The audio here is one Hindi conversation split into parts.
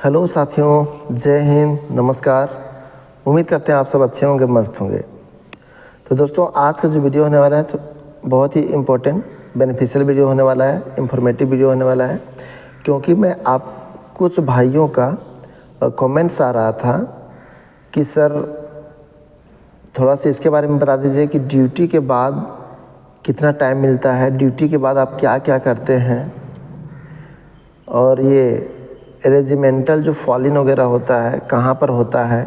हेलो साथियों, जय हिंद, नमस्कार। उम्मीद करते हैं आप सब अच्छे होंगे, मस्त होंगे। तो दोस्तों, आज का जो वीडियो होने वाला है तो बहुत ही इम्पोर्टेंट बेनिफिशियल वीडियो होने वाला है, इंफॉर्मेटिव वीडियो होने वाला है। क्योंकि मैं आप कुछ भाइयों का कमेंट्स आ रहा था कि सर थोड़ा सा इसके बारे में बता दीजिए कि ड्यूटी के बाद कितना टाइम मिलता है, ड्यूटी के बाद आप क्या क्या करते हैं, और ये रेजिमेंटल जो फॉलिन वगैरह होता है कहाँ पर होता है,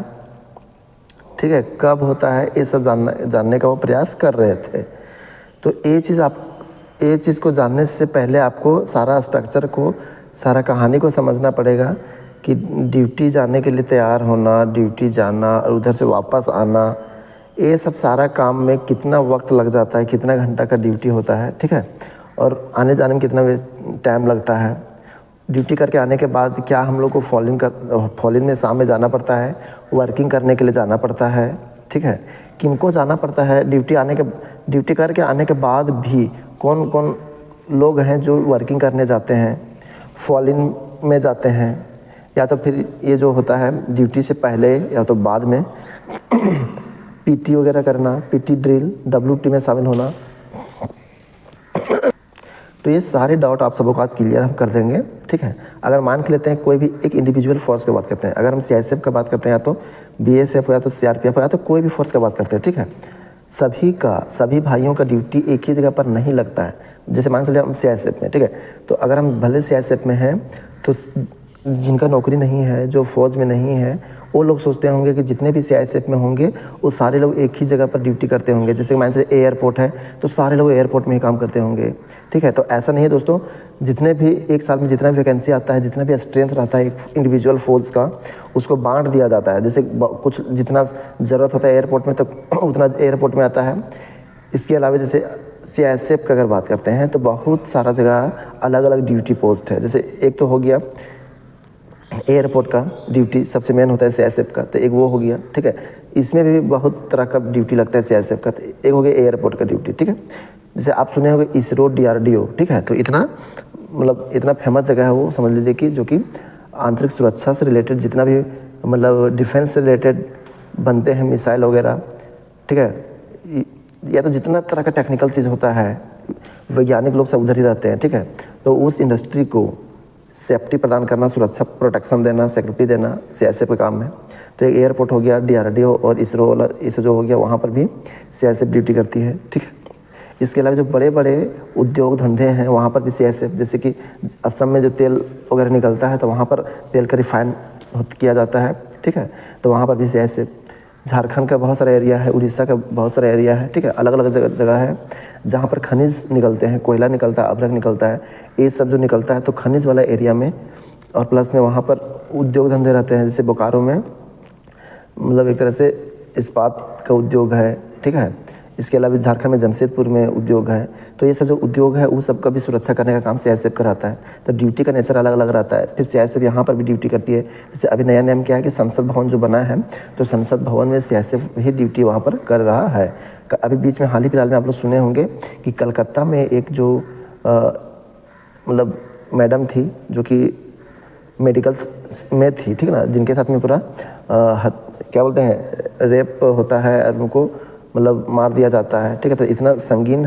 ठीक है, कब होता है, ये सब जानने का वो प्रयास कर रहे थे। तो ये चीज़ को जानने से पहले आपको सारा स्ट्रक्चर को, सारा कहानी को समझना पड़ेगा कि ड्यूटी जाने के लिए तैयार होना, ड्यूटी जाना और उधर से वापस आना, ये सब सारा काम में कितना वक्त लग जाता है, कितना घंटा का ड्यूटी होता है, ठीक है, और आने जाने में कितना टाइम लगता है। ड्यूटी करके आने के बाद क्या हम लोग को फॉलिन में शाम में जाना पड़ता है, वर्किंग करने के लिए जाना पड़ता है, ठीक है, किनको जाना पड़ता है। ड्यूटी करके आने के बाद भी कौन कौन लोग हैं जो वर्किंग करने जाते हैं, फॉलिन में जाते हैं, या तो फिर ये जो होता है ड्यूटी से पहले या तो बाद में पीटी वगैरह करना, पीटी ड्रिल, WT में शामिल होना। तो ये सारे डाउट आप सबको आज क्लियर हम कर देंगे, ठीक है। अगर मान के लेते हैं कोई भी एक इंडिविजुअल फोर्स की बात करते हैं, अगर हम CISF का बात करते हैं, या तो BSF हो, या तो CRPF हो, या तो कोई भी फोर्स का बात करते हैं, ठीक है, सभी भाइयों का ड्यूटी एक ही जगह पर नहीं लगता है। जैसे मान चलिए हम CISF में, ठीक है, तो अगर हम भले CISF में हैं तो जिनका नौकरी नहीं है, जो फौज में नहीं है, वो लोग सोचते होंगे कि जितने भी CISF में होंगे वो सारे लोग एक ही जगह पर ड्यूटी करते होंगे। जैसे मान चलिए एयरपोर्ट है तो सारे लोग एयरपोर्ट में ही काम करते होंगे, ठीक है। तो ऐसा नहीं है दोस्तों, जितने भी एक साल में जितना भी वैकेंसी आता है, जितना भी स्ट्रेंथ रहता है एक इंडिविजुअल फोर्स का, उसको बांट दिया जाता है। जैसे कुछ जितना ज़रूरत होता है एयरपोर्ट में तो उतना एयरपोर्ट में आता है। इसके अलावा जैसे CISF का अगर बात करते हैं तो बहुत सारा जगह अलग अलग ड्यूटी पोस्ट है। जैसे एक तो हो गया एयरपोर्ट का ड्यूटी, सबसे मेन होता है CISF का, तो एक वो हो गया, ठीक है। इसमें भी बहुत तरह का ड्यूटी लगता है CISF का। तो एक हो गया एयरपोर्ट का ड्यूटी, ठीक है। जैसे आप सुने होंगे ISRO, DRDO, ठीक है। तो इतना फेमस जगह है वो, समझ लीजिए कि जो कि आंतरिक सुरक्षा से रिलेटेड जितना भी डिफेंस से रिलेटेड बनते हैं मिसाइल वगैरह, ठीक है, या तो जितना तरह का टेक्निकल चीज़ होता है, वैज्ञानिक लोग सब उधर ही रहते हैं, ठीक है। तो उस इंडस्ट्री को सेफ्टी प्रदान करना, सुरक्षा, प्रोटेक्शन देना, सिक्योरिटी देना CISF के काम है। तो एक एयरपोर्ट हो गया, DRDO और ISRO जो हो गया, वहाँ पर भी CISF ड्यूटी करती है, ठीक है। इसके अलावा जो बड़े बड़े उद्योग धंधे हैं वहाँ पर भी CISF, जैसे कि असम में जो तेल वगैरह निकलता है तो वहाँ पर तेल का रिफाइन किया जाता है, ठीक है, तो वहाँ पर भी CISF। झारखंड का बहुत सारा एरिया है, उड़ीसा का बहुत सारा एरिया है, ठीक है, अलग अलग जगह है जहाँ पर खनिज निकलते हैं, कोयला निकलता है, अभ्रक निकलता है, ये सब जो निकलता है तो खनिज वाला एरिया में, और प्लस में वहाँ पर उद्योग धंधे रहते हैं। जैसे बोकारो में एक तरह से इस्पात का उद्योग है, ठीक है। इसके अलावा झारखंड में जमशेदपुर में उद्योग है। तो ये सब जो उद्योग है वो सब का भी सुरक्षा करने का काम CISF का रहता है। तो ड्यूटी का नेचर अलग अलग रहता है। फिर CISF यहाँ पर भी ड्यूटी करती है। जैसे अभी नया नियम क्या है कि संसद भवन जो बना है, तो संसद भवन में CISF ही ड्यूटी वहाँ पर कर रहा है। अभी बीच में हाल ही फिलहाल में आप लोग सुने होंगे कि कलकत्ता में एक जो मैडम थी जो कि मेडिकल्स में थी, ठीक है ना, जिनके साथ में पूरा क्या बोलते हैं, रेप होता है और उनको मार दिया जाता है, ठीक है। तो इतना संगीन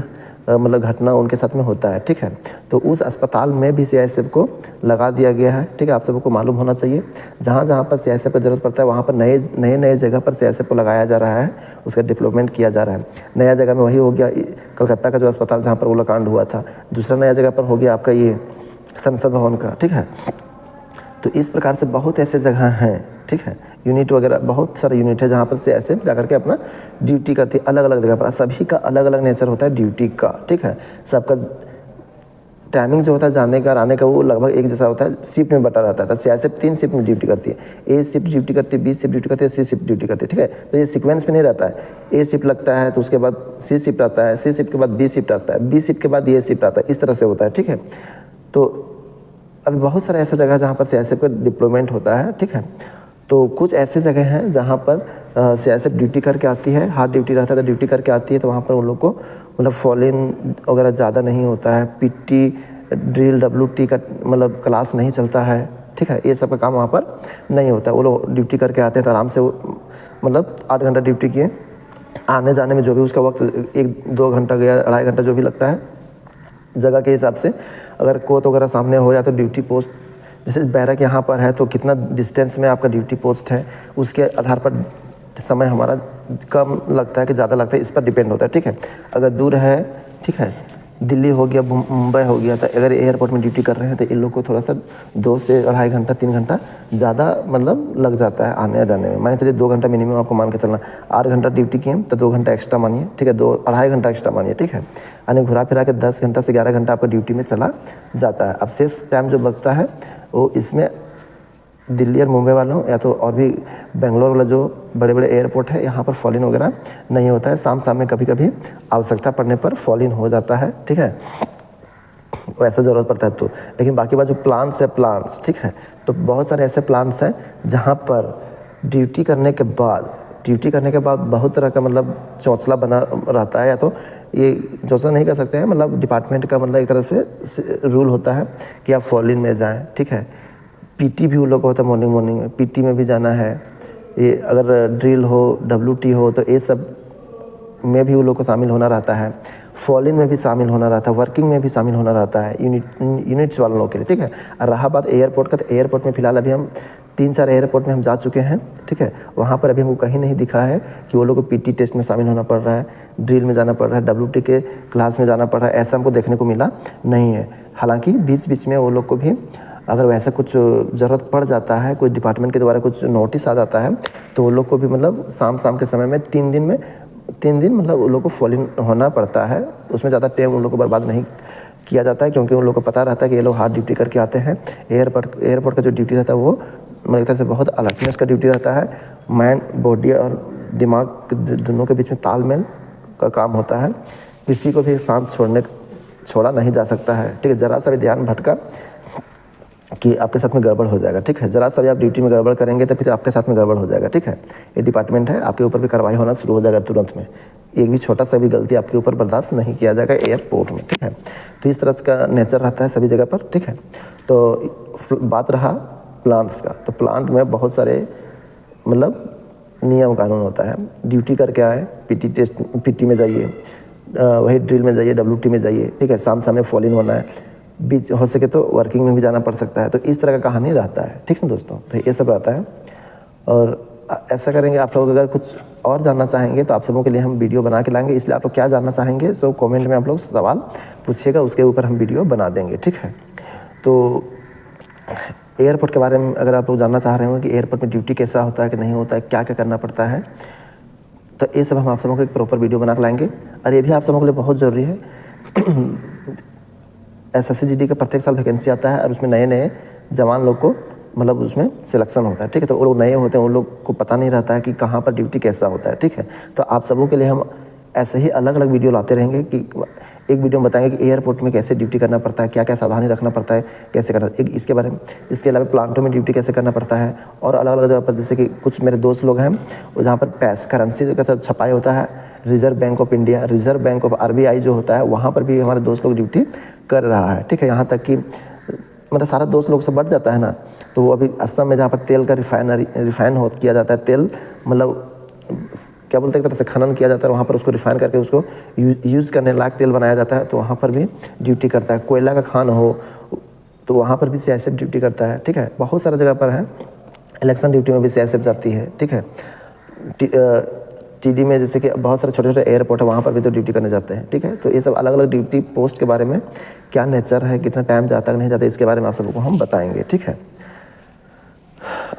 घटना उनके साथ में होता है, ठीक है। तो उस अस्पताल में भी CISF को लगा दिया गया है, ठीक है। आप सबको मालूम होना चाहिए, जहाँ जहाँ पर CISF की ज़रूरत पड़ता है वहाँ पर नए जगह पर CISF को लगाया जा रहा है, उसका डेवलपमेंट किया जा रहा है। नया जगह में वही हो गया कलकत्ता का जो अस्पताल जहाँ पर गोलाकांड हुआ था। दूसरा नया जगह पर हो गया आपका ये संसद भवन का, ठीक है। तो इस प्रकार से बहुत ऐसे जगह हैं, ठीक है, यूनिट वगैरह बहुत सारे यूनिट है जहाँ पर CISF जाकर के अपना ड्यूटी करती है अलग अलग जगह पर। सभी का अलग अलग नेचर होता है ड्यूटी का, ठीक है। सबका टाइमिंग जो होता है जाने का और आने का वो लगभग एक जैसा होता है, शिफ्ट में बटा रहता है। तो CISF 3 शिफ्ट में ड्यूटी करती है। A शिफ्ट ड्यूटी करती है, B शिफ्ट ड्यूटी करती है, C शिफ्ट ड्यूटी करती है, ठीक है। तो ये सीक्वेंस में नहीं रहता है। A शिफ्ट लगता है तो उसके बाद C शिफ्ट आता है, C शिफ्ट के बाद B शिफ्ट आता है, B शिफ्ट के बाद ये शिफ्ट आता है, इस तरह से होता है, ठीक है। तो अभी बहुत सारा ऐसा जगह जहाँ पर CISF का डिप्लॉयमेंट होता है, ठीक है। तो कुछ ऐसे जगह हैं जहाँ पर CISF ड्यूटी करके आती है, हार्ड ड्यूटी रहता है तो ड्यूटी करके आती है, तो वहाँ पर उन लोग को फॉलिन वगैरह ज़्यादा नहीं होता है, PT ड्रिल WT का क्लास नहीं चलता है, ठीक है। ये सब का काम वहाँ पर नहीं होता है। वो लोग ड्यूटी करके आते हैं तो आराम से मतलब 8 घंटा ड्यूटी किए, आने जाने में जो भी उसका वक्त 1-2 घंटा गया, 2.5 घंटा जो भी लगता है जगह के हिसाब से। अगर कोर्ट वगैरह सामने हो या तो ड्यूटी पोस्ट, जैसे बैरक यहाँ पर है तो कितना डिस्टेंस में आपका ड्यूटी पोस्ट है, उसके आधार पर समय हमारा कम लगता है कि ज़्यादा लगता है, इस पर डिपेंड होता है, ठीक है। अगर दूर है, ठीक है, दिल्ली हो गया, मुंबई हो गया, तो अगर एयरपोर्ट में ड्यूटी कर रहे हैं तो इन लोग को थोड़ा सा 2 से 2.5 घंटा 3 घंटा ज़्यादा मतलब लग जाता है आने जाने में। मान चलिए 2 घंटा मिनिमम आपको मान के चलना, 8 घंटा ड्यूटी किए तो 2 घंटा एक्स्ट्रा मानिए, ठीक है, 2-2.5 घंटा एक्स्ट्रा मानिए, ठीक है। यानी घुरा फिरा के 10 घंटा से 11 घंटा आपका ड्यूटी में चला जाता है। अब शेष टाइम जो बचता है वो इसमें दिल्ली और मुंबई वालों या तो और भी बेंगलोर वाला जो बड़े बड़े एयरपोर्ट है, यहाँ पर फॉल इन वगैरह नहीं होता है। शाम में कभी कभी आवश्यकता पड़ने पर फॉल इन हो जाता है, ठीक है, वैसा ज़रूरत पड़ता है तो। लेकिन बाकी बात जो प्लांट्स है, प्लांट्स, ठीक है, तो बहुत सारे ऐसे प्लांट्स हैं जहाँ पर ड्यूटी करने के बाद बहुत तरह का मतलब चौंसला बना रहता है, या तो ये चौंसला नहीं कर सकते हैं, मतलब डिपार्टमेंट का मतलब एक तरह से रूल होता है कि आप फॉल इन में जाएँ, ठीक है। पीटी भी उन लोग को होता है, मॉर्निंग में पीटी में भी जाना है। ये अगर ड्रिल हो, WT हो, तो ये सब में भी उन लोग को शामिल होना रहता है। फॉल इन में भी शामिल होना रहता है, वर्किंग में भी शामिल होना रहता है यूनिट्स वालों के लिए, ठीक है। और रहा बात एयरपोर्ट का, तो एयरपोर्ट में फ़िलहाल अभी हम 3-4 एयरपोर्ट में हम जा चुके हैं, ठीक है। वहाँ पर अभी हमको कहीं नहीं दिखा है कि वो लोग को पीटी टेस्ट में शामिल होना पड़ रहा है, ड्रिल में जाना पड़ रहा है, WT के क्लास में जाना पड़ रहा है, ऐसा हमको देखने को मिला नहीं है। हालाँकि बीच में वो लोग को भी अगर वैसा कुछ ज़रूरत पड़ जाता है, कोई डिपार्टमेंट के द्वारा कुछ नोटिस आ जाता है, तो वो लोग को भी मतलब शाम के समय में 3 दिन मतलब उन लोग को फॉल इन होना पड़ता है। उसमें ज़्यादा टाइम उन लोग को बर्बाद नहीं किया जाता है, क्योंकि उन लोग को पता रहता है कि ये लोग हार्ड ड्यूटी करके आते हैं। एयरपोर्ट का जो ड्यूटी रहता है वो मेरी तरह से बहुत अलर्टनेस का ड्यूटी रहता है। माइंड, बॉडी और दिमाग दोनों के बीच में तालमेल का काम होता है। किसी को भी शांत छोड़ा नहीं जा सकता है, ठीक है। ज़रा सा भी ध्यान भटका कि आपके साथ में गड़बड़ हो जाएगा, ठीक है। ज़रा सा भी आप ड्यूटी में गड़बड़ करेंगे तो फिर आपके साथ में गड़बड़ हो जाएगा, ठीक है। ये डिपार्टमेंट है, आपके ऊपर भी कार्रवाई होना शुरू हो जाएगा तुरंत में। एक भी छोटा सा भी गलती आपके ऊपर बर्दाश्त नहीं किया जाएगा एयरपोर्ट में, ठीक है। तो इस तरह का नेचर रहता है सभी जगह पर, ठीक है। तो बात रहा प्लांट्स का, तो प्लांट में बहुत सारे मतलब नियम कानून होता है। ड्यूटी करके आए, पीटी में जाइए, वही ड्रिल में जाइए, WT में जाइए, ठीक है। शाम में फॉल इन होना है, बीच हो सके तो वर्किंग में भी जाना पड़ सकता है। तो इस तरह का कहानी रहता है, ठीक है दोस्तों। तो ये सब रहता है और ऐसा करेंगे। आप लोग अगर कुछ और जानना चाहेंगे तो आप सबों के लिए हम वीडियो बना के लाएंगे, इसलिए आप लोग क्या जानना चाहेंगे सो कमेंट में आप लोग सवाल पूछिएगा, उसके ऊपर हम वीडियो बना देंगे, ठीक है। तो एयरपोर्ट के बारे में अगर आप लोग जानना चाह रहे हो कि एयरपोर्ट में ड्यूटी कैसा होता है कि नहीं होता है, क्या क्या करना पड़ता है, तो ये सब हम आप सबों को एक प्रॉपर वीडियो बना के लाएंगे। और ये भी आप सबों के लिए बहुत ज़रूरी है। SSC-GD का प्रत्येक साल वैकेंसी आता है और उसमें नए जवान लोग को मतलब उसमें सिलेक्शन होता है, ठीक है। तो वो लोग नए होते हैं, उन लोग को पता नहीं रहता है कि कहाँ पर ड्यूटी कैसा होता है, ठीक है। तो आप सबों के लिए हम ऐसे ही अलग अलग वीडियो लाते रहेंगे कि एक वीडियो में बताएंगे कि एयरपोर्ट में कैसे ड्यूटी करना पड़ता है, क्या क्या सावधानी रखना पड़ता है, कैसे करना एक इसके बारे में। इसके अलावा प्लांटों में ड्यूटी कैसे करना पड़ता है और अलग अलग जगह पर, जैसे कि कुछ मेरे दोस्त लोग हैं वो जहाँ पर करेंसी का सब छपाई होता है, reserve bank of India, reserve bank of RBI जो होता है, वहाँ पर भी हमारे दोस्त लोग ड्यूटी कर रहा है, ठीक है। यहाँ तक कि मतलब सारा दोस्त लोग से बढ़ जाता है ना, तो वो अभी असम में जहाँ पर तेल का रिफाइन किया जाता है, तेल मतलब क्या बोलते हैं एक तरह से खनन किया जाता है, वहाँ पर उसको रिफाइन करके उसको यूज़ करने लायक तेल बनाया जाता है, तो वहाँ पर भी ड्यूटी करता है। कोयला का खान हो तो वहाँ पर भी CISF ड्यूटी करता है, ठीक है। बहुत सारा जगह पर है। इलेक्शन ड्यूटी में भी CISF जाती है, ठीक है। TD में जैसे कि बहुत सारे छोटे छोटे एयरपोर्ट है, वहाँ पर भी तो ड्यूटी करने जाते हैं, ठीक है। तो ये सब अलग अलग ड्यूटी पोस्ट के बारे में क्या नेचर है, कितना टाइम जाता है नहीं जाता, इसके बारे में आप सबको हम बताएंगे, ठीक है।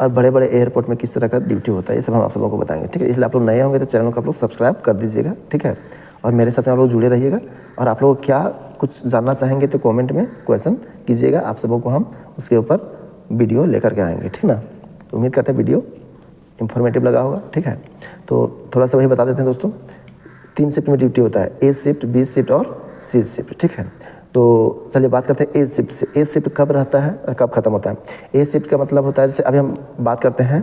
और बड़े बड़े एयरपोर्ट में किस तरह का ड्यूटी होता है, ये सब हम आप सबको बताएंगे, ठीक है। इसलिए आप लोग नए होंगे तो चैनल को आप लोग सब्सक्राइब कर दीजिएगा, ठीक है। और मेरे साथ में आप लोग जुड़े रहिएगा। और आप लोग क्या कुछ जानना चाहेंगे तो कमेंट में क्वेश्चन कीजिएगा, आप सबों को हम उसके ऊपर वीडियो लेकर के आएंगे, ठीक ना। तो उम्मीद करते हैं वीडियो इन्फॉर्मेटिव लगा होगा, ठीक है। तो थोड़ा सा वही बता देते हैं दोस्तों। 3 शिफ्ट में ड्यूटी होता है, A शिफ्ट, B शिफ्ट और C शिफ्ट, ठीक है। तो चलिए बात करते हैं A शिफ्ट से। A शिफ्ट कब रहता है और कब खत्म होता है। A शिफ्ट का मतलब होता है, जैसे अभी हम बात करते हैं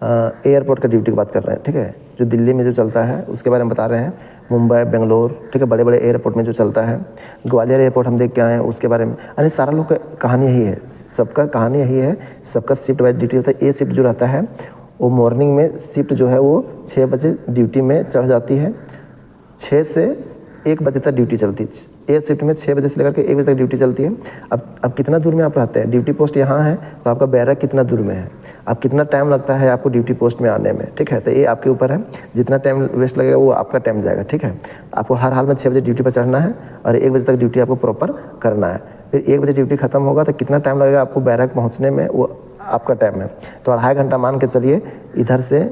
एयरपोर्ट का ड्यूटी की बात कर रहे हैं, ठीक है, जो दिल्ली में जो चलता है उसके बारे में बता रहे हैं, मुंबई, बेंगलोर, ठीक है, बड़े बड़े एयरपोर्ट में जो चलता है, ग्वालियर एयरपोर्ट हम देख के आए हैं उसके बारे में। अरे सारा लोग का कहानी यही है, सबका कहानी यही है, सबका शिफ्ट वाइज ड्यूटी होता है। ए शिफ्ट जो रहता है वो मॉर्निंग में शिफ्ट जो है वो 6 बजे ड्यूटी में चढ़ जाती है, 6 से 1 बजे तक ड्यूटी चलती है। ए शिफ्ट में 6 बजे से लेकर के 1 बजे तक ड्यूटी चलती है। अब कितना दूर में आप रहते हैं, ड्यूटी पोस्ट यहाँ है तो आपका बैरक कितना दूर में है, अब कितना टाइम लगता है आपको ड्यूटी पोस्ट में आने में, ठीक है, तो ये आपके ऊपर है, जितना टाइम वेस्ट लगेगा वो आपका टाइम जाएगा, ठीक है। आपको हर हाल में 6 बजे ड्यूटी पर चढ़ना है और 1 बजे तक ड्यूटी आपको प्रॉपर करना है। फिर 1 बजे ड्यूटी खत्म होगा तो कितना टाइम लगेगा आपको बैरक पहुँचने में, वो आपका टाइम है। तो 2.5 घंटा मान के चलिए इधर से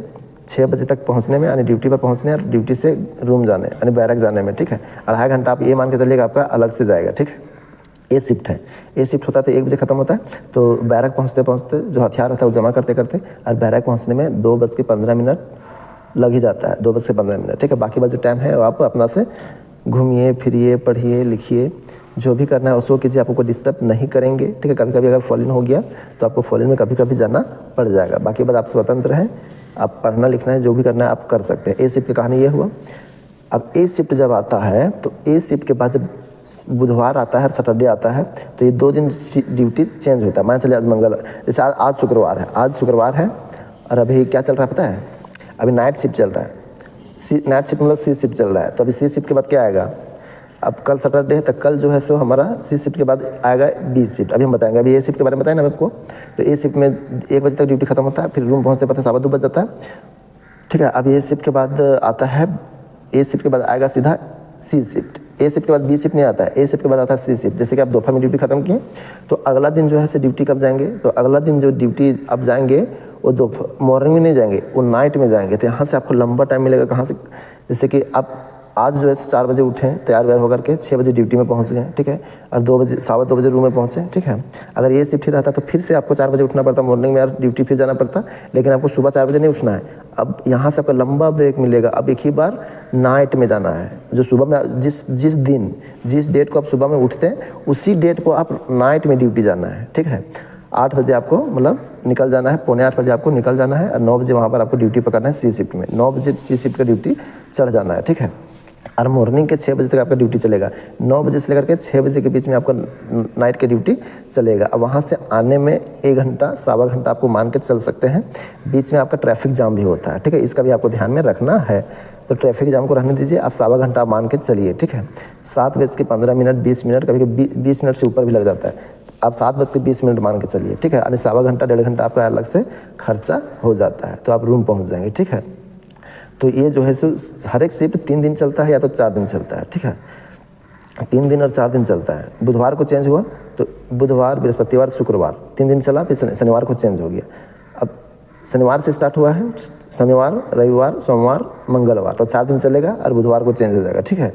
6 बजे तक पहुंचने में, यानी ड्यूटी पर पहुंचने और ड्यूटी से रूम जाने यानी बैरक जाने में, ठीक है। 2.5 घंटा आप ये मान के चलिएगा आपका अलग से जाएगा, ठीक है। ए शिफ्ट है, ए शिफ्ट होता है तो 1 बजे खत्म होता है, तो बैरक पहुंचते पहुंचते जो हथियार रहता है वो जमा करते करते और बैरक पहुंचने में 2:15 लग ही जाता है, 2:15, ठीक है। बाकी बात जो टाइम है वो आप अपना से घूमिए फिरिए, पढ़िए लिखिए, जो भी करना है उसको कीजिए, आपको कोई डिस्टर्ब नहीं करेंगे, ठीक है। कभी कभी अगर फॉलिन हो गया तो आपको फॉलिन में कभी कभी जाना पड़ जाएगा, बाकी बात आप स्वतंत्र हैं, आप पढ़ना लिखना है जो भी करना है आप कर सकते हैं। ए शिफ्ट की कहानी ये हुआ। अब ए शिफ्ट जब आता है तो ए शिफ्ट के बाद जब बुधवार आता है, सैटरडे आता है, तो ये 2 दिन ड्यूटी चेंज होता है। मान चलिए आज मंगल, जैसे आज शुक्रवार है, आज शुक्रवार है और अभी क्या चल रहा है पता है, अभी नाइट शिफ्ट चल रहा है, नाइट शिफ्ट मतलब सी शिफ्ट चल रहा है। तो अभी सी शिफ्ट के बाद क्या आएगा, अब कल सैटरडे है तो कल जो है सो हमारा सी शिफ्ट के बाद आएगा बी शिफ्ट। अभी हम बताएंगे, अभी ए शिफ्ट के बारे में बताएं ना आपको। तो ए शिफ्ट में 1 बजे तक ड्यूटी खत्म होता है, फिर रूम पहुंचते पहुंचते 2:15 बज जाता है, ठीक है। अब ए शिफ्ट के बाद आता है, ए शिफ्ट के बाद आएगा सीधा सी शिफ्ट। ए शिफ्ट के बाद बी शिफ्ट नहीं आता है, ए शिफ्ट के बाद आता है सी शिफ्ट। जैसे कि आप दोपहर में ड्यूटी खत्म किए तो अगला दिन जो है से ड्यूटी कब जाएंगे, तो अगला दिन जो ड्यूटी आप जाएंगे वो दोपहर मॉर्निंग में नहीं जाएंगे, वो नाइट में जाएंगे। तो यहाँ से आपको लंबा टाइम मिलेगा, कहाँ से, जैसे कि आप आज जो है 4 बजे उठें, तैयार व्यार होकर के 6 बजे ड्यूटी में पहुंच गए, ठीक है, और 2 बजे 2:15 बजे रूम में पहुंचे, ठीक है। अगर ये शिफ्ट ही रहता तो फिर से आपको 4 बजे उठना पड़ता मॉर्निंग में और ड्यूटी फिर जाना पड़ता, लेकिन आपको सुबह 4 बजे नहीं उठना है। अब यहाँ से आपका लंबा ब्रेक मिलेगा, अब एक ही बार नाइट में जाना है। जो सुबह में जिस डेट को आप सुबह में उठते हैं उसी डेट को आप नाइट में ड्यूटी जाना है, ठीक है। 8 बजे आपको मतलब निकल जाना है, 7:45 बजे आपको निकल जाना है और 9 बजे वहाँ पर आपको ड्यूटी पकड़ना है सी शिफ्ट में। 9 बजे सी शिफ्ट का ड्यूटी चढ़ जाना है, ठीक है। और मॉर्निंग के 6 बजे तक आपका ड्यूटी चलेगा, 9 बजे से लेकर के 6 बजे के बीच में आपका नाइट की ड्यूटी चलेगा। अब वहाँ से आने में 1 घंटा 1.25 घंटा आपको मान के चल सकते हैं। बीच में आपका ट्रैफिक जाम भी होता है, ठीक है, इसका भी आपको ध्यान में रखना है। तो ट्रैफिक जाम को रहने दीजिए, आप 1.25 घंटा मान के चलिए, ठीक है। 7:15 20 मिनट, कभी कभी 20 मिनट से ऊपर भी लग जाता है, आप 7:20 मान के चलिए, ठीक है। यानी 1.25 घंटा 1.5 घंटा आपका अलग से खर्चा हो जाता है, तो आप रूम पहुँच जाएंगे, ठीक है। तो ये जो है सो हर एक शिफ्ट 3 दिन चलता है या तो 4 दिन चलता है, ठीक है। 3 दिन और 4 दिन चलता है। बुधवार को चेंज हुआ तो बुधवार, बृहस्पतिवार, शुक्रवार 3 दिन चला, फिर शनिवार को चेंज हो गया। अब शनिवार से स्टार्ट हुआ है, शनिवार, रविवार, सोमवार, मंगलवार, तो 4 दिन चलेगा और बुधवार को चेंज हो जाएगा, ठीक है।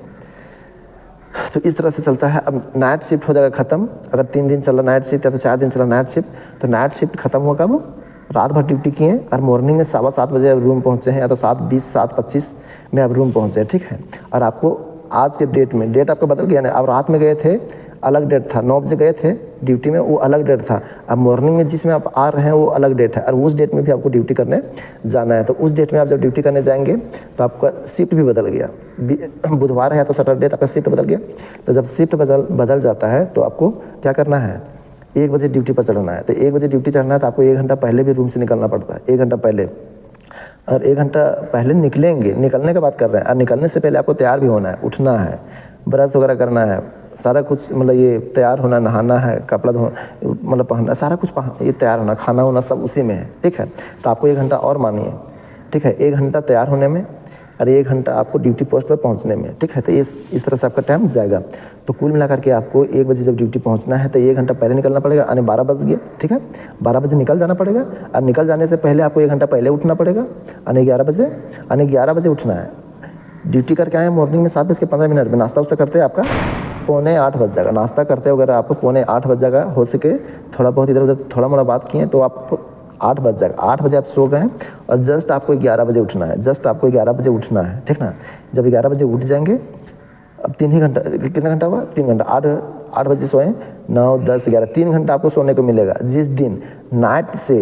तो इस तरह से चलता है। अब नाइट शिफ्ट हो जाएगा ख़त्म, अगर 3 दिन चला नाइट शिफ्ट या तो 4 दिन चला नाइट शिफ्ट, तो नाइट शिफ्ट खत्म हुआ कब, रात भर ड्यूटी किए और मॉर्निंग में 7:15 बजे आप रूम पहुंचे हैं या तो 7:20 7:25 में आप रूम पहुंचे हैं, ठीक है। और आपको आज के डेट में, डेट आपका बदल गया ना, आप रात में गए थे अलग डेट था, 9 बजे गए थे ड्यूटी में, वो अलग डेट था। अब मॉर्निंग में जिसमें आप आ रहे हैं वो अलग डेट है और उस डेट में भी आपको ड्यूटी करने जाना है। तो उस डेट में आप जब ड्यूटी करने जाएंगे तो आपका शिफ्ट भी बदल गया। बुधवार है तो सैटरडे तो आपका शिफ्ट बदल गया। तो जब शिफ्ट बदल जाता है तो आपको क्या करना है, 1 बजे ड्यूटी पर चढ़ना है। तो 1 बजे ड्यूटी चढ़ना है तो आपको 1 घंटा पहले भी रूम से निकलना पड़ता है, 1 घंटा पहले। और 1 घंटा पहले निकलेंगे, निकलने का बात कर रहे हैं, और निकलने से पहले आपको तैयार भी होना है, उठना है, ब्रश वगैरह करना है, सारा कुछ मतलब ये तैयार होना, नहाना है, कपड़ा धो मतलब पहनना, सारा कुछ ये तैयार होना, खाना होना सब उसी में है, ठीक है। तो आपको 1 घंटा और मानिए, ठीक है, 1 घंटा तैयार होने में और 1 घंटा आपको ड्यूटी पोस्ट पर पहुंचने में, ठीक है। तो इस तरह से आपका टाइम जाएगा। तो कुल मिलाकर के आपको 1 बजे जब ड्यूटी पहुंचना है तो 1 घंटा पहले निकलना पड़ेगा, यानी 12 बज गया, ठीक है। 12 बजे निकल जाना पड़ेगा और निकल जाने से पहले आपको 1 घंटा पहले उठना पड़ेगा, यानी 11 बजे उठना है। ड्यूटी करके आए मॉर्निंग में 7:15 में, नाश्ता वास्ता करते हैं आपका 7:45 बज जाएगा, नाश्ता करते वगैरह आपको 7:45 बज जाएगा। हो सके थोड़ा बहुत इधर उधर थोड़ा मोड़ा बात किए तो आप 8 बज जाएगा। 8 बजे आप सो गए और जस्ट आपको 11 बजे उठना है, जस्ट आपको 11 बजे उठना है, ठीक ना। जब 11 बजे उठ जाएंगे, अब 3 ही घंटा, कितना घंटा हुआ, 3 घंटा, 8 बजे सोएं, 9 10 11, 3 घंटा आपको सोने को मिलेगा। जिस दिन नाइट से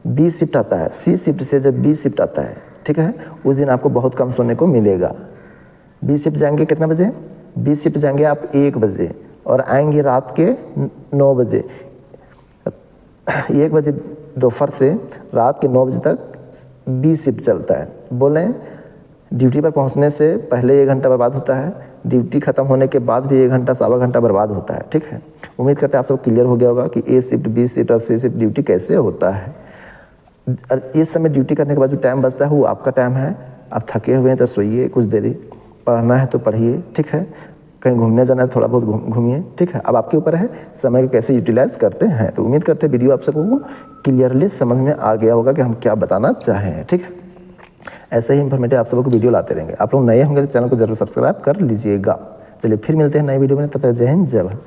बी शिफ्ट आता है, सी शिफ्ट से जब बी शिफ्ट आता है, ठीक है, उस दिन आपको बहुत कम सोने को मिलेगा। बी शिफ्ट जाएंगे कितना बजे? बी शिफ्ट जाएंगे आप 1 बजे और आएंगे रात के 9 बजे। 1 बजे दोपहर से रात के 9 बजे तक बी शिफ्ट चलता है। बोलें ड्यूटी पर पहुंचने से पहले 1 घंटा बर्बाद होता है, ड्यूटी खत्म होने के बाद भी 1 घंटा सवा घंटा बर्बाद होता है, ठीक है। उम्मीद करते हैं आप सब क्लियर हो गया होगा कि ए शिफ्ट, बी शिफ्ट और सी शिफ्ट ड्यूटी कैसे होता है। इस समय ड्यूटी करने के बाद जो टाइम बचता है वो आपका टाइम है। आप थके हुए हैं तो सोइए कुछ देरी, पढ़ना है तो पढ़िए, ठीक है, कहीं घूमने जाना है थोड़ा बहुत घूमिए, ठीक है। अब आपके ऊपर है समय को कैसे यूटिलाइज करते हैं। तो उम्मीद करते हैं वीडियो आप सबको क्लियरली समझ में आ गया होगा कि हम क्या बताना चाहें, ठीक है। ऐसे ही इंफॉर्मेटिव आप सबको वीडियो लाते रहेंगे। आप लोग नए होंगे तो चैनल को जरूर सब्सक्राइब कर लीजिएगा। चलिए फिर मिलते हैं नई वीडियो में, तब तक जय हिंद जय भारत।